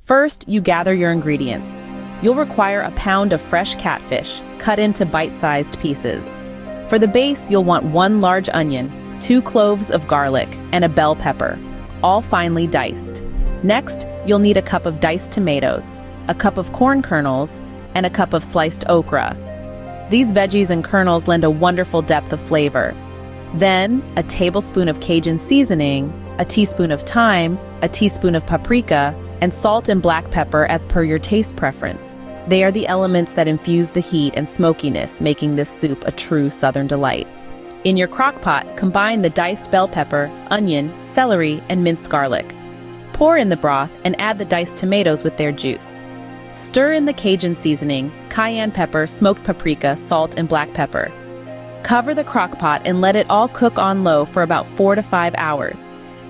First, you gather your ingredients. You'll require a pound of fresh catfish, cut into bite-sized pieces. For the base, you'll want 1 large onion, 2 cloves of garlic, and a bell pepper, all finely diced. Next, you'll need a cup of diced tomatoes, a cup of corn kernels, and a cup of sliced okra. These veggies and kernels lend a wonderful depth of flavor. Then, a tablespoon of Cajun seasoning, a teaspoon of thyme, a teaspoon of paprika, and salt and black pepper as per your taste preference. They are the elements that infuse the heat and smokiness, making this soup a true Southern delight. In your crock pot, combine the diced bell pepper, onion, celery, and minced garlic. Pour in the broth and add the diced tomatoes with their juice. Stir in the Cajun seasoning, cayenne pepper, smoked paprika, salt, and black pepper. Cover the crock pot and let it all cook on low for about 4 to 5 hours.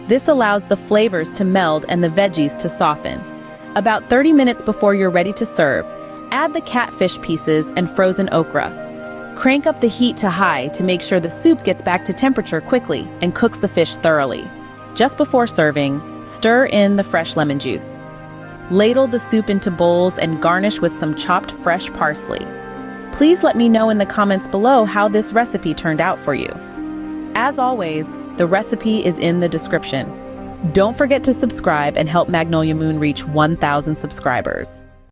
This allows the flavors to meld and the veggies to soften. About 30 minutes before you're ready to serve, add the catfish pieces and frozen okra. Crank up the heat to high to make sure the soup gets back to temperature quickly and cooks the fish thoroughly. Just before serving, stir in the fresh lemon juice. Ladle the soup into bowls and garnish with some chopped fresh parsley. Please let me know in the comments below how this recipe turned out for you. As always, the recipe is in the description. Don't forget to subscribe and help Magnolia Moon reach 1,000 subscribers.